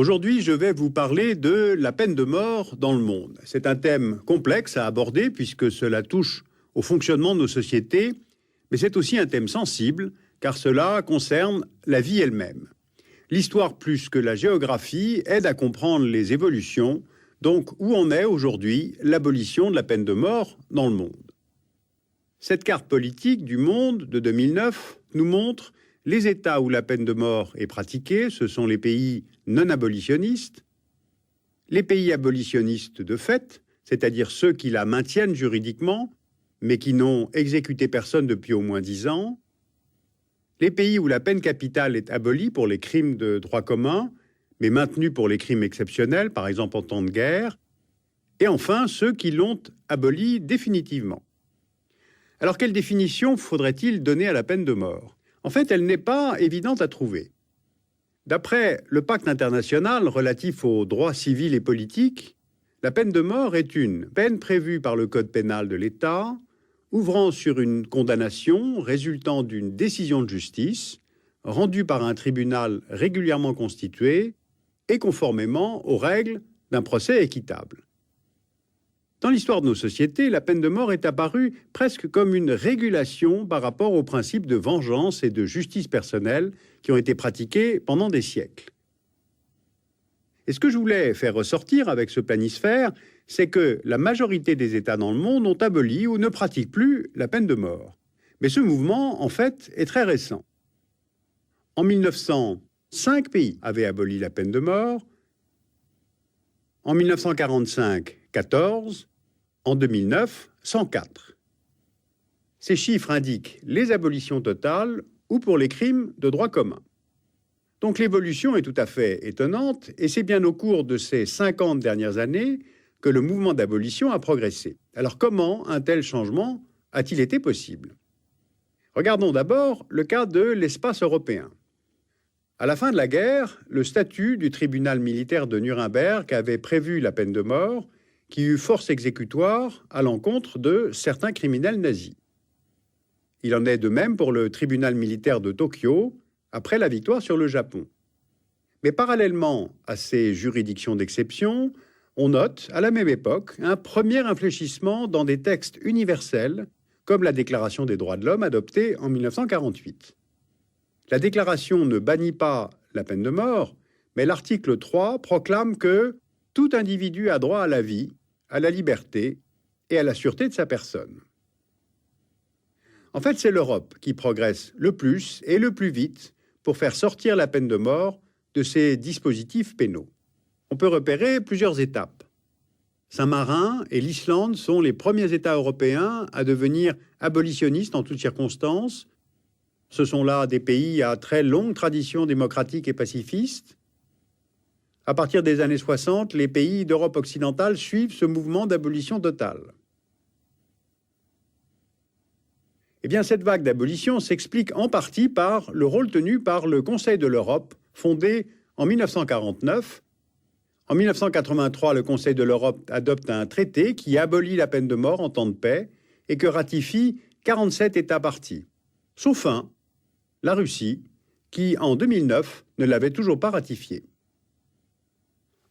Aujourd'hui, je vais vous parler de la peine de mort dans le monde. C'est un thème complexe à aborder puisque cela touche au fonctionnement de nos sociétés, mais c'est aussi un thème sensible car cela concerne la vie elle-même. L'histoire plus que la géographie aide à comprendre les évolutions, donc où en est aujourd'hui l'abolition de la peine de mort dans le monde. Cette carte politique du monde de 2009 nous montre les États où la peine de mort est pratiquée, ce sont les pays non abolitionnistes, les pays abolitionnistes de fait, c'est-à-dire ceux qui la maintiennent juridiquement, mais qui n'ont exécuté personne depuis au moins 10 ans, les pays où la peine capitale est abolie pour les crimes de droit commun, mais maintenue pour les crimes exceptionnels, par exemple en temps de guerre, et enfin ceux qui l'ont abolie définitivement. Alors quelle définition faudrait-il donner à la peine de mort ? En fait, elle n'est pas évidente à trouver. D'après le pacte international relatif aux droits civils et politiques, la peine de mort est une peine prévue par le Code pénal de l'État, ouvrant sur une condamnation résultant d'une décision de justice, rendue par un tribunal régulièrement constitué et conformément aux règles d'un procès équitable. Dans l'histoire de nos sociétés, la peine de mort est apparue presque comme une régulation par rapport aux principes de vengeance et de justice personnelle qui ont été pratiqués pendant des siècles. Et ce que je voulais faire ressortir avec ce planisphère, c'est que la majorité des États dans le monde ont aboli ou ne pratiquent plus la peine de mort. Mais ce mouvement, en fait, est très récent. En 1900, 5 pays avaient aboli la peine de mort. En 1945, 14. En 2009, 104. Ces chiffres indiquent les abolitions totales ou pour les crimes de droit commun. Donc l'évolution est tout à fait étonnante et c'est bien au cours de ces 50 dernières années que le mouvement d'abolition a progressé. Alors comment un tel changement a-t-il été possible ? Regardons d'abord le cas de l'espace européen. À la fin de la guerre, le statut du tribunal militaire de Nuremberg avait prévu la peine de mort qui eut force exécutoire à l'encontre de certains criminels nazis. Il en est de même pour le tribunal militaire de Tokyo, après la victoire sur le Japon. Mais parallèlement à ces juridictions d'exception, on note, à la même époque, un premier infléchissement dans des textes universels, comme la Déclaration des droits de l'homme adoptée en 1948. La déclaration ne bannit pas la peine de mort, mais l'article 3 proclame que tout individu a droit à la vie, à la liberté et à la sûreté de sa personne. En fait, c'est l'Europe qui progresse le plus et le plus vite pour faire sortir la peine de mort de ses dispositifs pénaux. On peut repérer plusieurs étapes. Saint-Marin et l'Islande sont les premiers États européens à devenir abolitionnistes en toutes circonstances. Ce sont là des pays à très longue tradition démocratique et pacifiste. À partir des années 60, les pays d'Europe occidentale suivent ce mouvement d'abolition totale. Eh bien, cette vague d'abolition s'explique en partie par le rôle tenu par le Conseil de l'Europe, fondé en 1949. En 1983, le Conseil de l'Europe adopte un traité qui abolit la peine de mort en temps de paix et que ratifient 47 États parties, sauf un, la Russie, qui, en 2009, ne l'avait toujours pas ratifié.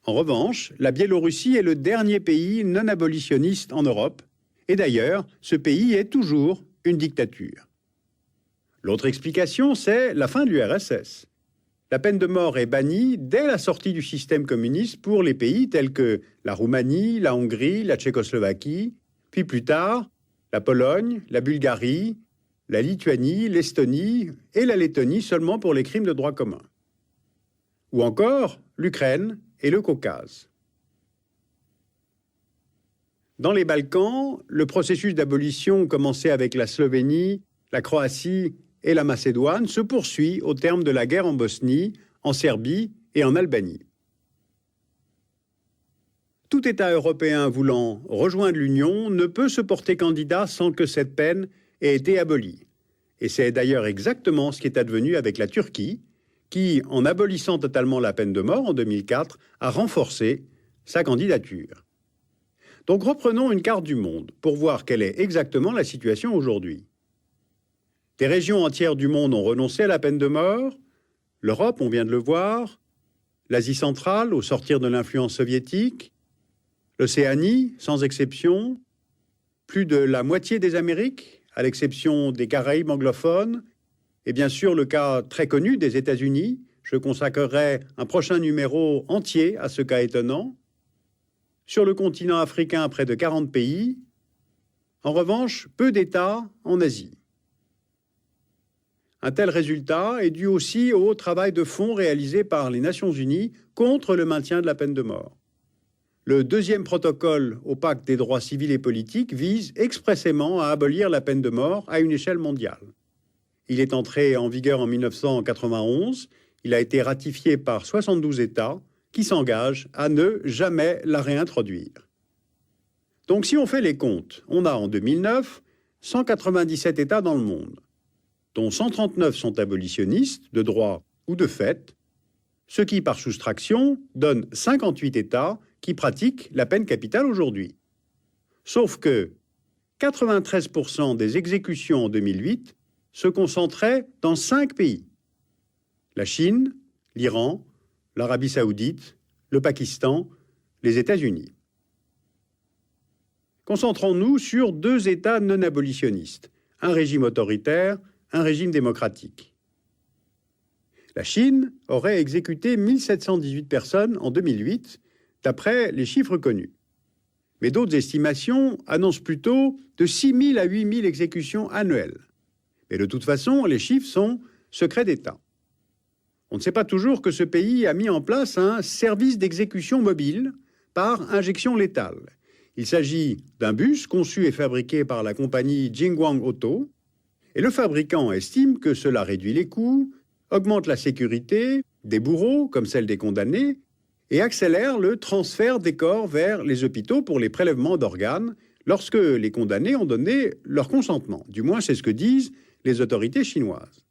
En revanche, la Biélorussie est le dernier pays non abolitionniste en Europe, et d'ailleurs, ce pays est toujours une dictature. L'autre explication, c'est la fin de l'URSS. La peine de mort est bannie dès la sortie du système communiste pour les pays tels que la Roumanie, la Hongrie, la Tchécoslovaquie, puis plus tard, la Pologne, la Bulgarie, la Lituanie, l'Estonie et la Lettonie seulement pour les crimes de droit commun. Ou encore l'Ukraine et le Caucase. Dans les Balkans, le processus d'abolition commencé avec la Slovénie, la Croatie et la Macédoine se poursuit au terme de la guerre en Bosnie, en Serbie et en Albanie. Tout État européen voulant rejoindre l'Union ne peut se porter candidat sans que cette peine ait été abolie. Et c'est d'ailleurs exactement ce qui est advenu avec la Turquie, qui, en abolissant totalement la peine de mort en 2004, a renforcé sa candidature. Donc reprenons une carte du monde pour voir quelle est exactement la situation aujourd'hui. Des régions entières du monde ont renoncé à la peine de mort. L'Europe, on vient de le voir. l'Asie centrale au sortir de l'influence soviétique, l'Océanie sans exception, plus de la moitié des Amériques, à l'exception des Caraïbes anglophones, et bien sûr le cas très connu des États-Unis. Je consacrerai un prochain numéro entier à ce cas étonnant. Sur le continent africain, près de 40 pays. En revanche, peu d'États en Asie. Un tel résultat est dû aussi au travail de fond réalisé par les Nations Unies contre le maintien de la peine de mort. Le deuxième protocole au pacte des droits civils et politiques vise expressément à abolir la peine de mort à une échelle mondiale. Il est entré en vigueur en 1991. Il a été ratifié par 72 États qui s'engagent à ne jamais la réintroduire. Donc si on fait les comptes, on a en 2009 197 États dans le monde, dont 139 sont abolitionnistes, de droit ou de fait, ce qui, par soustraction, donne 58 États qui pratiquent la peine capitale aujourd'hui. Sauf que 93% des exécutions en 2008 se concentraient dans 5 pays. La Chine, l'Iran, l'Arabie saoudite, le Pakistan, les États-Unis. Concentrons-nous sur 2 États non abolitionnistes, un régime autoritaire, un régime démocratique. La Chine aurait exécuté 1718 personnes en 2008, d'après les chiffres connus. Mais d'autres estimations annoncent plutôt de 6 000 à 8 000 exécutions annuelles. Mais de toute façon, les chiffres sont secrets d'État. On ne sait pas toujours que ce pays a mis en place un service d'exécution mobile par injection létale. Il s'agit d'un bus conçu et fabriqué par la compagnie Jingguang Auto, et le fabricant estime que cela réduit les coûts, augmente la sécurité des bourreaux, comme celle des condamnés, et accélère le transfert des corps vers les hôpitaux pour les prélèvements d'organes lorsque les condamnés ont donné leur consentement. Du moins, c'est ce que disent les autorités chinoises.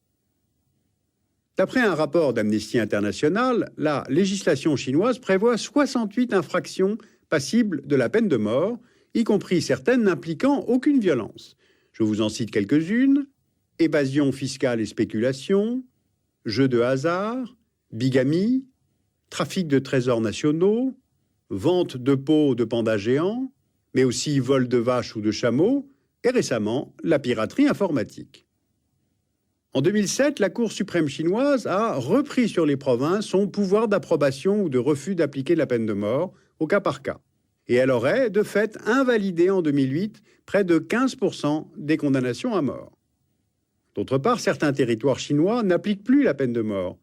D'après un rapport d'Amnesty International, la législation chinoise prévoit 68 infractions passibles de la peine de mort, y compris certaines n'impliquant aucune violence. Je vous en cite quelques-unes: évasion fiscale et spéculation, jeux de hasard, bigamie, trafic de trésors nationaux, vente de peaux de pandas géants, mais aussi vol de vaches ou de chameaux, et récemment, la piraterie informatique. En 2007, la Cour suprême chinoise a repris sur les provinces son pouvoir d'approbation ou de refus d'appliquer la peine de mort au cas par cas. Et elle aurait, de fait, invalidé en 2008 près de 15% des condamnations à mort. D'autre part, certains territoires chinois n'appliquent plus la peine de mort.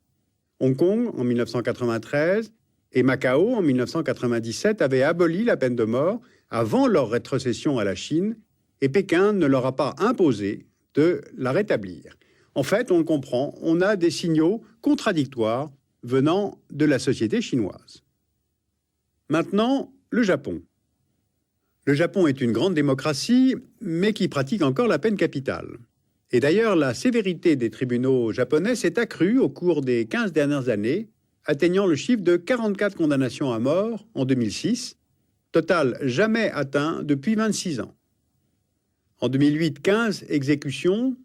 Hong Kong, en 1993, et Macao, en 1997, avaient aboli la peine de mort avant leur rétrocession à la Chine, et Pékin ne leur a pas imposé de la rétablir. En fait, on le comprend, on a des signaux contradictoires venant de la société chinoise. Maintenant, le Japon. Le Japon est une grande démocratie, mais qui pratique encore la peine capitale. Et d'ailleurs, la sévérité des tribunaux japonais s'est accrue au cours des 15 dernières années, atteignant le chiffre de 44 condamnations à mort en 2006, total jamais atteint depuis 26 ans. En 2008, 15 exécutions,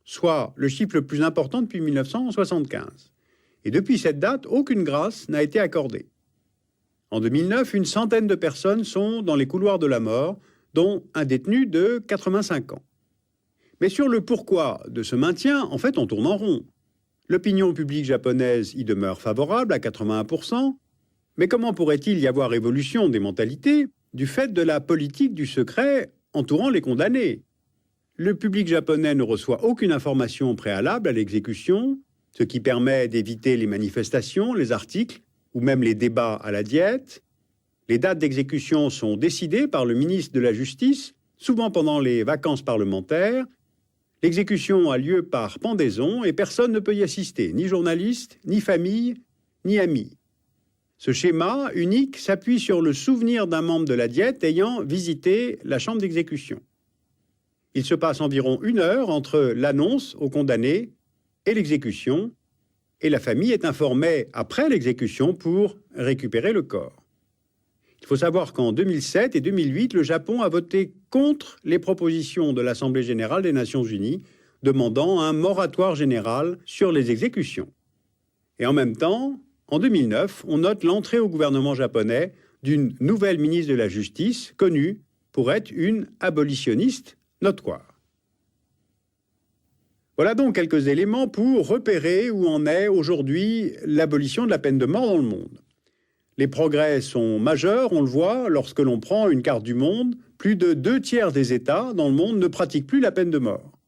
soit le chiffre le plus important depuis 1975. Et depuis cette date, aucune grâce n'a été accordée. En 2009, une centaine de personnes sont dans les couloirs de la mort, dont un détenu de 85 ans. Mais sur le pourquoi de ce maintien, en fait, on tourne en rond. L'opinion publique japonaise y demeure favorable à 81%, mais comment pourrait-il y avoir évolution des mentalités du fait de la politique du secret entourant les condamnés? Le public japonais ne reçoit aucune information préalable à l'exécution, ce qui permet d'éviter les manifestations, les articles ou même les débats à la diète. Les dates d'exécution sont décidées par le ministre de la Justice, souvent pendant les vacances parlementaires. L'exécution a lieu par pendaison et personne ne peut y assister, ni journaliste, ni famille, ni amis. Ce schéma unique s'appuie sur le souvenir d'un membre de la diète ayant visité la chambre d'exécution. Il se passe environ 1 heure entre l'annonce au condamné et l'exécution, et la famille est informée après l'exécution pour récupérer le corps. Il faut savoir qu'en 2007 et 2008, le Japon a voté contre les propositions de l'Assemblée générale des Nations unies demandant un moratoire général sur les exécutions. Et en même temps, en 2009, on note l'entrée au gouvernement japonais d'une nouvelle ministre de la Justice, connue pour être une abolitionniste notoire. Voilà donc quelques éléments pour repérer où en est aujourd'hui l'abolition de la peine de mort dans le monde. Les progrès sont majeurs, on le voit, lorsque l'on prend une carte du monde, plus de 2/3 des États dans le monde ne pratiquent plus la peine de mort.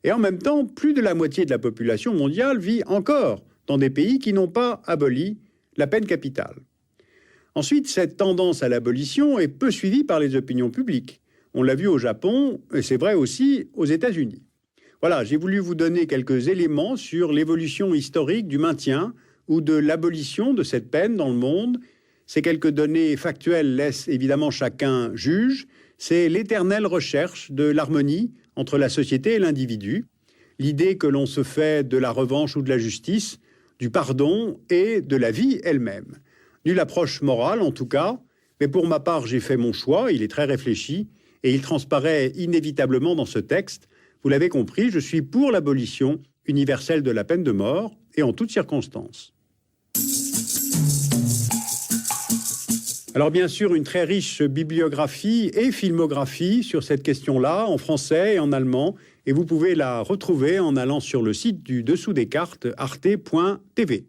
Et en même temps, plus de la moitié de la population mondiale vit encore dans des pays qui n'ont pas aboli la peine capitale. Ensuite, cette tendance à l'abolition est peu suivie par les opinions publiques. On l'a vu au Japon, et c'est vrai aussi aux États-Unis. Voilà, j'ai voulu vous donner quelques éléments sur l'évolution historique du maintien ou de l'abolition de cette peine dans le monde. Ces quelques données factuelles laissent évidemment chacun juge. C'est l'éternelle recherche de l'harmonie entre la société et l'individu. L'idée que l'on se fait de la revanche ou de la justice, du pardon et de la vie elle-même. Nulle approche morale en tout cas, mais pour ma part j'ai fait mon choix, il est très réfléchi et il transparaît inévitablement dans ce texte. Vous l'avez compris, je suis pour l'abolition universelle de la peine de mort et en toutes circonstances. Alors bien sûr, une très riche bibliographie et filmographie sur cette question-là, en français et en allemand, et vous pouvez la retrouver en allant sur le site du Dessous des cartes, arte.tv.